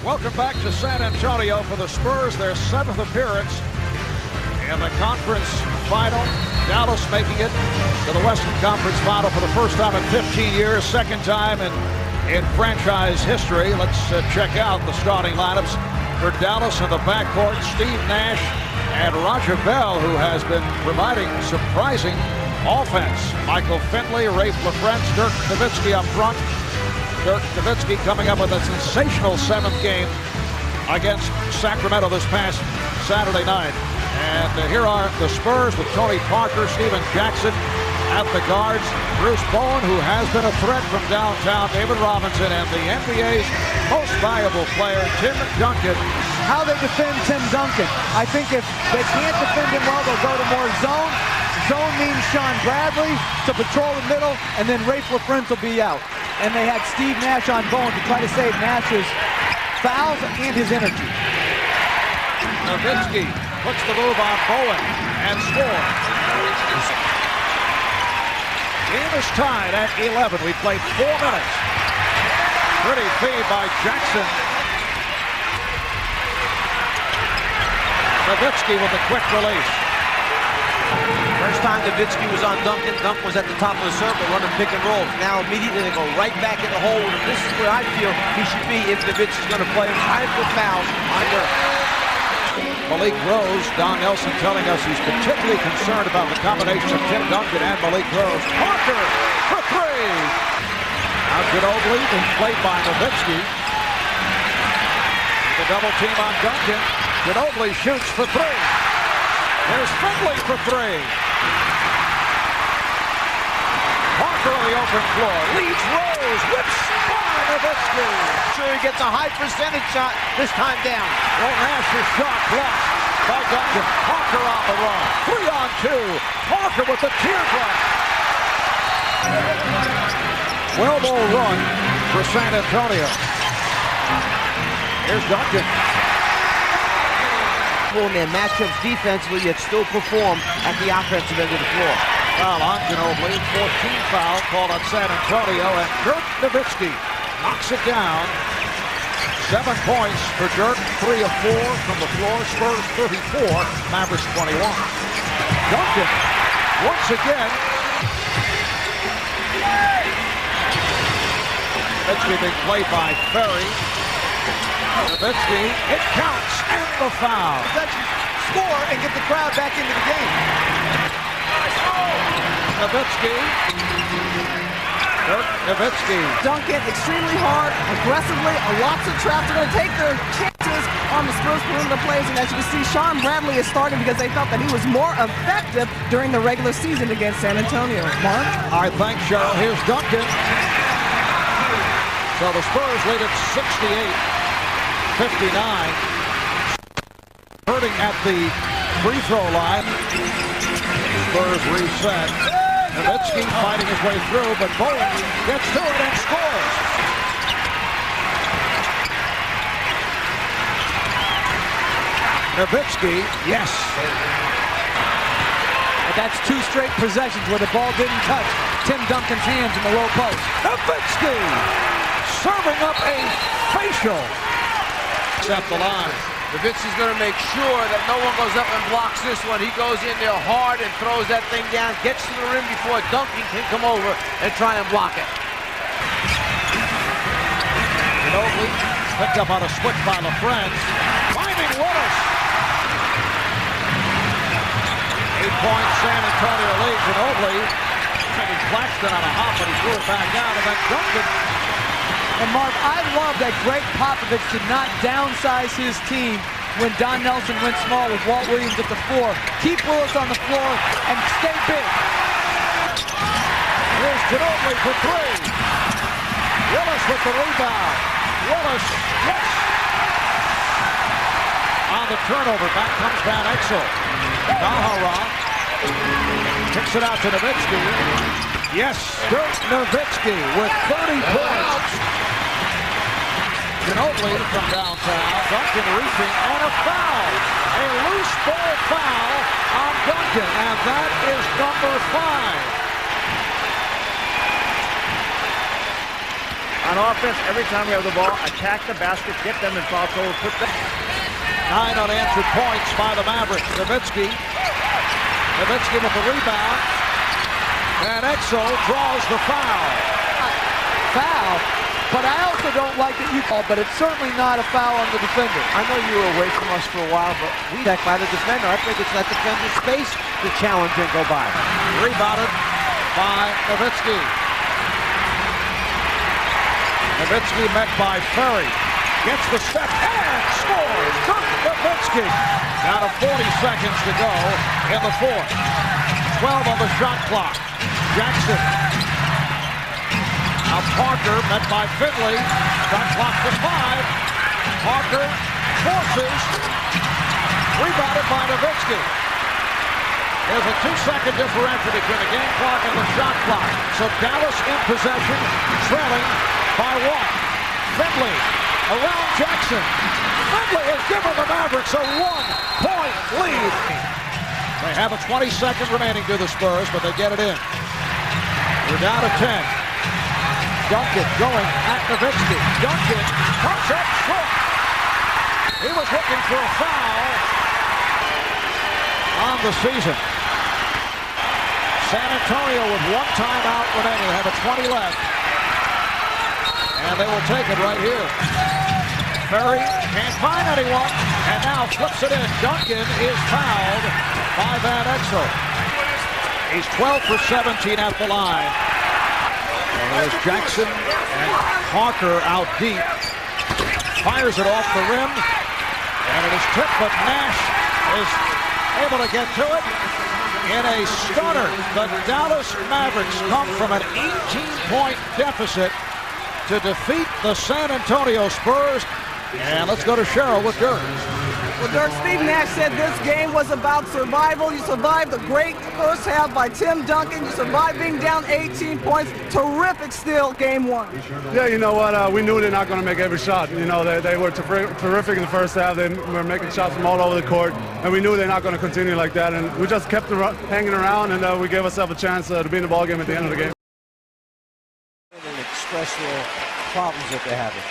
Welcome back to San Antonio for the Spurs, their 7th appearance in the conference final. Dallas making it to the Western Conference final for the first time in 15 years, second time in franchise history. Let's check out the starting lineups for Dallas in the backcourt. Steve Nash and Roger Bell, who has been providing surprising offense. Michael Finley, Rafe LaFrentz, Dirk Nowitzki up front. Dirk Nowitzki coming up with a sensational 7th game against Sacramento this past Saturday night. And here are the Spurs with Tony Parker, Steven Jackson at the guards, Bruce Bowen, who has been a threat from downtown, David Robinson, and the NBA's most valuable player, Tim Duncan. How they defend Tim Duncan. I think if they can't defend him well, they'll go to more zone. Zone means Sean Bradley to patrol the middle, and then Rafe LaFrentz will be out. And they had Steve Nash on Bowen to try to save Nash's fouls and his energy. Nowitzki puts the move on Bowen and scores. Game is tied at 11. We played 4 minutes. Pretty feed by Jackson. Nowitzki with a quick release. First time Nowitzki was on Duncan, Duncan was at the top of the circle running pick and roll. Now immediately they go right back in the hole. And this is where I feel he should be if Nowitzki's going to play him. Time for fouls on Dirk. Malik Rose, Don Nelson telling us he's particularly concerned about the combination of Tim Duncan and Malik Rose. Parker for 3. Now Ginobili is played by Nowitzki. The double team on Duncan. Ginobili shoots for 3. There's Finley for 3. Parker on the open floor. Leads Rose. Whips by Nowitzki. Sure he gets a high percentage shot this time down. Well, Nash's shot blocked by Duncan. Parker on the run. 3 on 2. Parker with the teardrop. 12-0 run for San Antonio. Here's Duncan. Man, matchups defensively, yet still perform at the offensive end of the floor. Foul on Ginobili. 14th foul called on San Antonio, and Dirk Nowitzki knocks it down. 7 points for Dirk, 3 of 4 from the floor. Spurs 34, Mavericks 21. Duncan, once again. Nowitzki being played by Ferry. Nowitzki, it counts, and the foul. Let's score and get the crowd back into the game. Nowitzki. Dirk Nowitzki. Duncan extremely hard, aggressively, lots of traps. They're going to take their chances on the Spurs perimeter plays, and as you can see, Sean Bradley is starting because they felt that he was more effective during the regular season against San Antonio. Mark? All right, thanks, Cheryl. Here's Duncan. So the Spurs lead at 68-59. Hurting at the free throw line. Spurs reset. Nowitzki fighting his way through, but Bowen gets to it and scores. Nowitzki, yes. And that's 2 straight possessions where the ball didn't touch Tim Duncan's hands in the low post. Nowitzki serving up a facial. At the line. Nowitzki's going to make sure that no one goes up and blocks this one. He goes in there hard and throws that thing down, gets to the rim before Duncan can come over and try and block it. Ginobili picked up on a switch by LaFrentz. Finding Willis. 8-point San Antonio lead. Ginobili taking Claxton on a hop, but he threw it back out, and then Duncan. And Mark, I love that Greg Popovich did not downsize his team when Don Nelson went small with Walt Williams at the 4. Keep Willis on the floor and stay big. Here's Ginobili for 3. Willis with the rebound. Willis, yes. On the turnover, back comes Van Exel. Nahara kicks it out to Nowitzki. Yes, Dirk Nowitzki with 30 points. Ginobili from downtown. Duncan reaching on a foul. A loose ball foul on Duncan, and that is number 5. On offense, every time we have the ball, attack the basket, get them in foul trouble, put them. 9 unanswered points by the Mavericks. Nowitzki with the rebound. And Exel draws the foul. Foul? But I also don't like that you call, but it's certainly not a foul on the defender. I know you were away from us for a while, but we back by the defender. I think it's that defender's space to challenge and go by. Rebounded by Nowitzki. Nowitzki met by Ferry. Gets the step and scores. Dirk Nowitzki. Down to 40 seconds to go in the fourth. 12 on the shot clock. Jackson. Now Parker met by Finley. Shot clock to 5. Parker forces. Rebounded by Nowitzki. There's a 2-second differential between the game clock and the shot clock. So Dallas in possession, trailing by 1. Finley around Jackson. Finley has given the Mavericks a 1-point lead. They have a 20-second remaining to the Spurs, but they get it in. We're down to 10. Duncan going at Nowitzki. Duncan comes up short. He was looking for a foul on the season. San Antonio with 1 timeout remaining. They have a 20 left. And they will take it right here. Ferry can't find anyone. And now flips it in. Duncan is fouled by Van Exel. He's 12 for 17 at the line. And there's Jackson and Parker out deep. Fires it off the rim. And it is tipped, but Nash is able to get to it in a stunner. The Dallas Mavericks come from an 18-point deficit to defeat the San Antonio Spurs. And let's go to Cheryl with Dirk. Well, Dirk, Steve Nash said this game was about survival. You survived a great first half by Tim Duncan. You survived being down 18 points. Terrific still, game 1. Yeah, you know what? We knew they're not going to make every shot. You know, they were terrific in the first half. They were making shots from all over the court. And we knew they're not going to continue like that. And we just kept hanging around, and we gave ourselves a chance to be in the ballgame at the end of the game. And express their problems that they're having.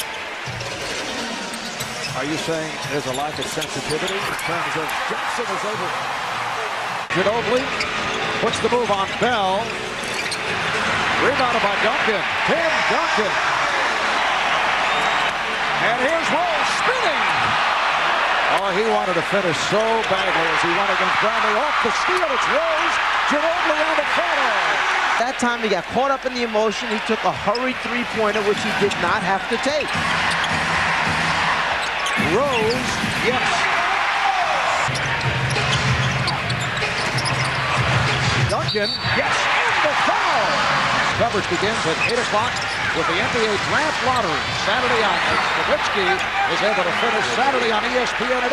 Are you saying there's a lack of sensitivity in terms of Jackson is over? Ginobili puts the move on Bell. Rebounded by Duncan. Tim Duncan. And here's Rose spinning. Oh, he wanted to finish so badly as he went against Bradley. Off the steal, it's Rose. Ginobili on the photo. That time he got caught up in the emotion. He took a hurried three-pointer, which he did not have to take. Rose, yes. Duncan, yes, and the foul. Coverage begins at 8 o'clock with the NBA Draft Lottery Saturday on. Nowitzki is able to finish Saturday on ESPN at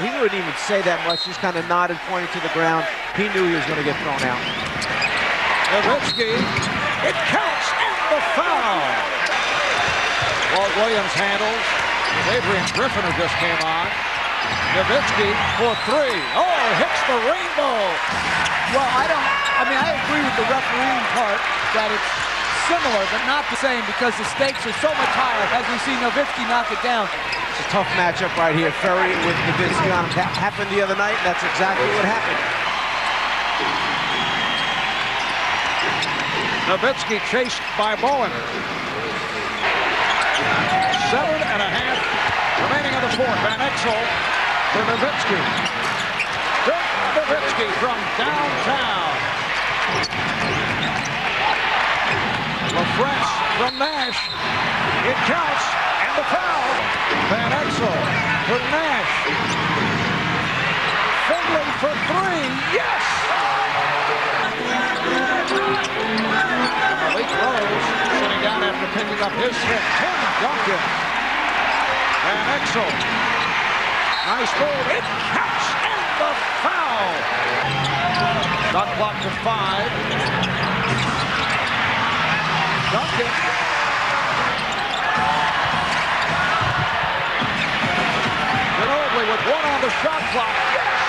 8. He wouldn't even say that much. Just kind of nodded, pointing to the ground. He knew he was going to get thrown out. Nowitzki, it counts, and the foul. Walt Williams handles. Adrian Griffin, who just came on. Nowitzki for 3. Oh, hits the rainbow. Well, I agree with the refereeing part that it's similar, but not the same because the stakes are so much higher as we see Nowitzki knock it down. It's a tough matchup right here. Ferry with Nowitzki on him. That happened the other night, and that's exactly what happened. Nowitzki chased by Bowen. 7.5 remaining in the fourth. Van Exel for Nowitzki. Dirk Nowitzki from downtown. Confernce from Nash. It counts, and the foul. Van Exel for Nash. Finley for 3. Yes! Malik sitting down after picking up his hit. Tim Duncan. Van Exel. Nice move. It counts, and the foul. Shot clock to 5. Duncan. Ginobili with 1 on the shot clock. Yes!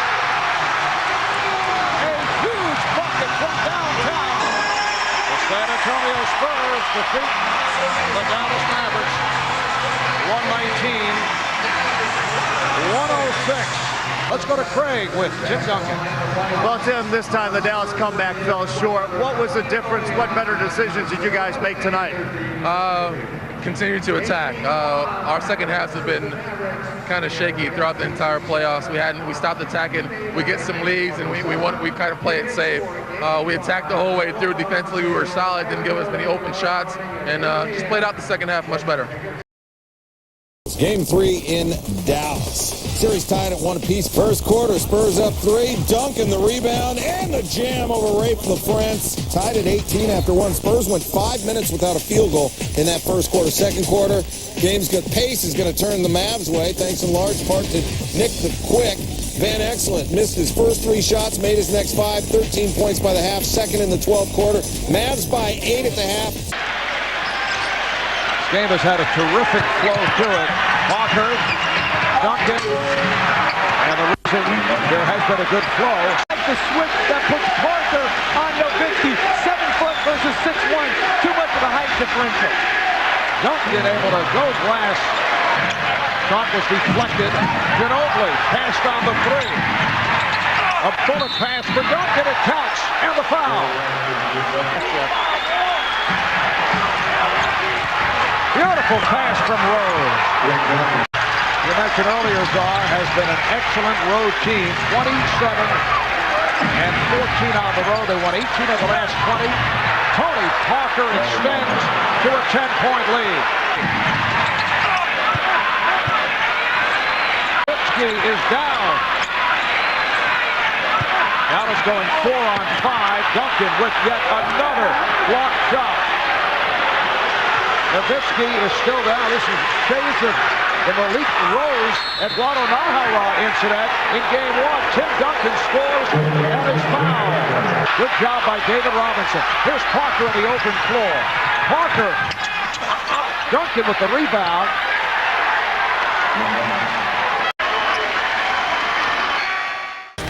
A huge bucket from downtown. The San Antonio Spurs defeat the Dallas Mavericks. 119-106. Let's go to Craig with Tim Duncan. Well, Tim, this time the Dallas comeback fell short. What was the difference? What better decisions did you guys make tonight? Continue to attack. Our second halves have been kind of shaky throughout the entire playoffs. We stopped attacking. We get some leads, and we kind of play it safe. We attacked the whole way through. Defensively, we were solid. Didn't give us many open shots, and just played out the second half much better. Game 3 in Dallas. Series tied at 1 apiece. First quarter, Spurs up 3. Duncan the rebound and the jam over Confernce. Tied at 18 after 1. Spurs went 5 minutes without a field goal in that first quarter. Second quarter, game's good. Pace is going to turn the Mavs' way, thanks in large part to Nick the Quick. Van Exel missed his first 3 shots, made his next 5. 13 points by the half. Second in the 12th quarter. Mavs by 8 at the half. Game has had a terrific flow to it. Parker, Duncan, and the reason there has been a good flow. The switch that puts Parker on Nowitzki. 7 foot versus 6'1". Too much of a height differential. Duncan able to go glass. Shot was deflected. Ginobili passed on the 3. A bullet pass for Duncan. It counts. And the foul. Beautiful pass from Rose. You mentioned earlier, Czar has been an excellent road team. 27 and 14 on the road. They won 18 of the last 20. Tony Parker extends to a 10-point lead. Nowitzki is down. Dallas going 4 on 5. Duncan with yet another blocked shot. Nowitzki is still down. This is shades of the Malik Rose Eduardo Nahara incident in Game 1. Tim Duncan scores and is fouled. Good job by David Robinson. Here's Parker on the open floor. Parker, Duncan with the rebound.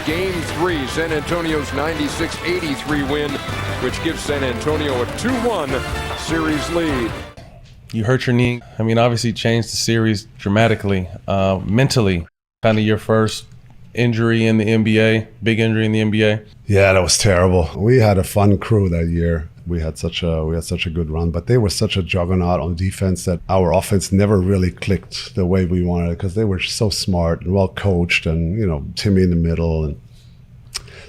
Game 3, San Antonio's 96-83 win, which gives San Antonio a 2-1 series lead. You hurt your knee. I mean, obviously changed the series dramatically. Mentally, kind of your first injury in the NBA, big injury in the NBA. Yeah, that was terrible. We had a fun crew that year. We had such a good run, but they were such a juggernaut on defense that our offense never really clicked the way we wanted, because they were so smart and well coached, and Timmy in the middle. And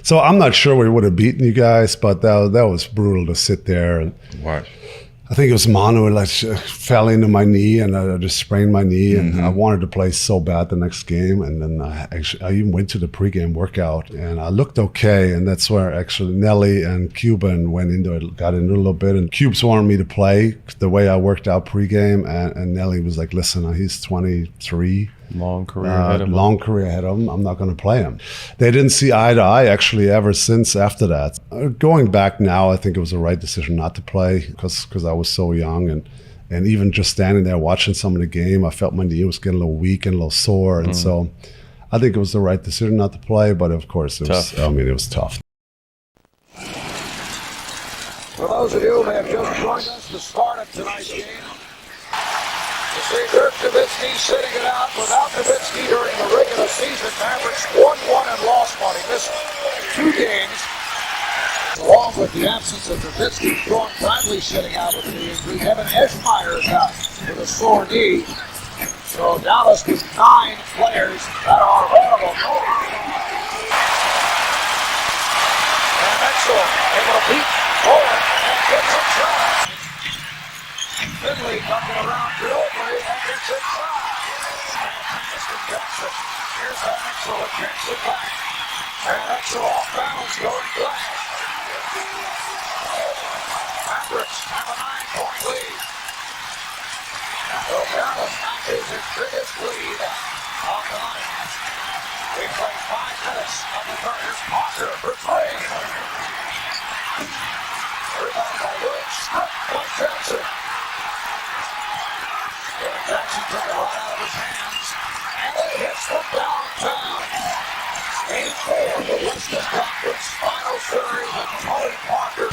so I'm not sure we would have beaten you guys, but that was brutal to sit there and watch. I think it was Manu fell into my knee, and I just sprained my knee, and I wanted to play so bad the next game. And then I even went to the pregame workout, and I looked okay, and that's where actually Nelly and Cuban got into it a little bit, and Cubes wanted me to play the way I worked out pregame, and Nelly was like, listen, he's 23. Long career ahead of him. I'm not going to play him. They didn't see eye to eye actually ever since after that. Going back now, I think it was the right decision not to play because I was so young, and even just standing there watching some of the game, I felt my knee was getting a little weak and a little sore, and so I think it was the right decision not to play. But of course, it was tough. For those of you who have just joined us, the start of tonight's game. You see Dirk Nowitzki sitting it out. Without Nowitzki during the regular season, Mavericks 1-1 and lost money. Missed 2 games. Along with the absence of Nowitzki, Sean Bradley sitting out with the injury. Evan Eschmeyer is out with a sore knee. So Dallas with 9 players that are available. And Exel able to beat Owen and gets a shot. Finley knocking around Ginobili and gets inside. Mr. Jackson. Here's Exel and kicks it back. And Exel off bounds going glass. Mavericks have a 9-point lead. So Dallas matches his biggest lead on the night. We play 5 minutes on the third. Here's Parker for 3. Rebound by Williams. By Jackson. Jackson took it right out of his hands, and it hits from downtown. Game 4 of the Western Conference Final Series with Tony Parker.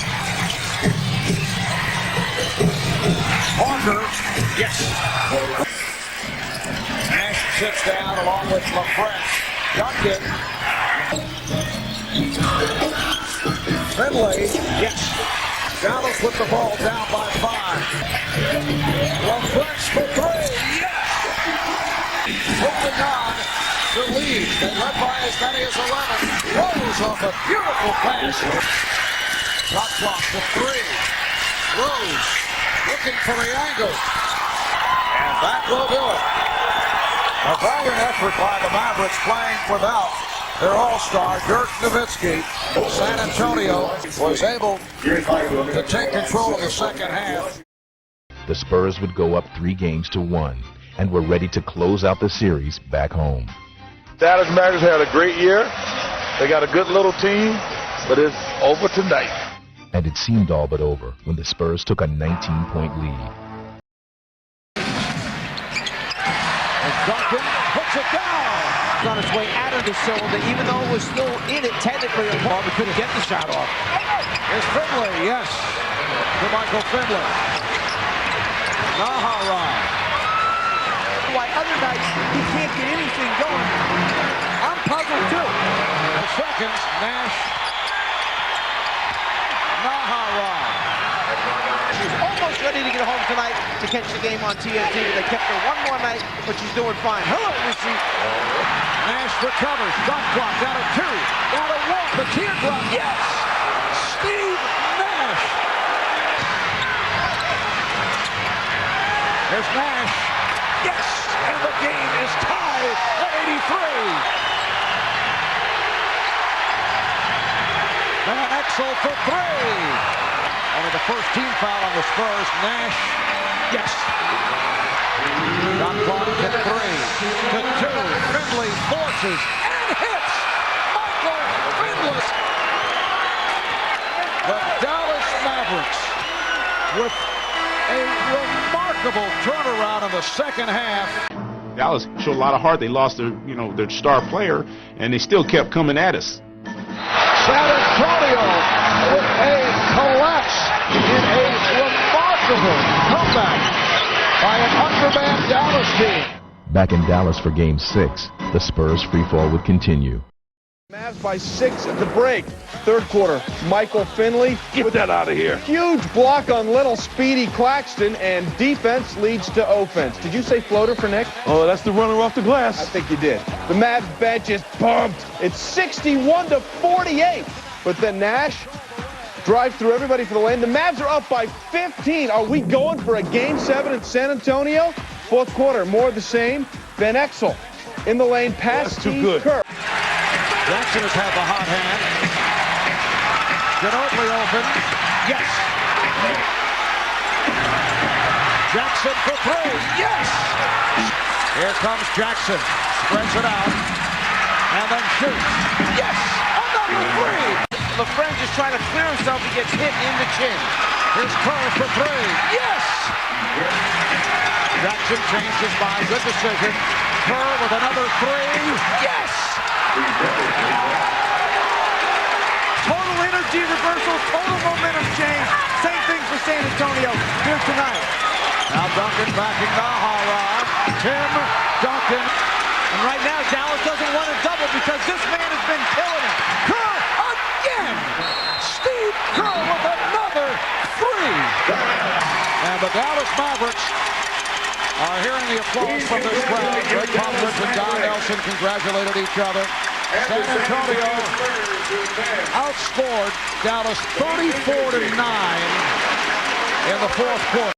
Parker, yes. Nash sits down along with Confernce. Duncan. Finley, yes. Dallas with the ball down by 5. Confernce for 3, yes. Holding on to lead. They led by as many as 11. Rose off a beautiful pass. Shot clock to 3. Rose looking for the angle. And that will do it. A valiant effort by the Mavericks playing without their all-star, Dirk. San Antonio was able to take control of the second half. The Spurs would go up 3-1 and were ready to close out the series back home. Dallas Mavericks had a great year. They got a good little team, but it's over tonight. And it seemed all but over when the Spurs took a 19-point lead. As Duncan puts it down. It's on its way out of the cylinder, even though it was still in it technically. Barbie couldn't get the shot off. Here's Finley, yes. To Michael Finley. Nahara. Why other nights he can't get anything going. I'm puzzled too. Seconds, Nash. Nahara. She's almost ready to get home tonight to catch the game on TNT, but they kept her one more night, but she's doing fine. Hello, Lucy. Nash recovers. Shot clock down to 2. Down to 1. The teardrop. Yes. Steve Nash. There's Nash. Yes. And the game is tied at 83. And Exel for 3. Only the first team foul on the Spurs. Nash, yes. Shot clock at 3 to 2. Finley forces and hits. Michael Finley. The Dallas Mavericks with a remarkable turnaround in the second half. Dallas showed a lot of heart. They lost their star player, and they still kept coming at us. San Antonio with a collapse in a remarkable comeback by an undermanned Dallas team. Back in Dallas for Game 6, the Spurs freefall would continue. Mavs by 6 at the break. Third quarter, Michael Finley. Get that out of here. Huge block on little speedy Claxton, and defense leads to offense. Did you say floater for Nick? Oh, that's the runner off the glass. I think you did. The Mavs bench is pumped. It's 61-48. But then Nash drives through everybody for the lane. The Mavs are up by 15. Are we going for a Game 7 in San Antonio? Fourth quarter, more of the same. Then Exel in the lane, past Steve Kerr. Jackson has had the hot hand. Ginobili open. Yes. Jackson for 3. Yes. Here comes Jackson. Spreads it out. And then shoots. Yes. Another 3. LaFrance is trying to clear himself. He gets hit in the chin. Here's Kerr for 3. Yes. Jackson changed his mind. Good decision. Kerr with another 3. Yes. Total energy reversal, total momentum change. Same thing for San Antonio here tonight. Now Duncan backing Nahara. Tim Duncan. And right now, Dallas doesn't want a double because this man has been killing it. Kerr again. Steve Kerr with another 3. And the Dallas Mavericks are hearing the applause from this crowd. Greg Popovich and Don Nelson congratulated each other. San Antonio outscored Dallas 34-9 in the fourth quarter.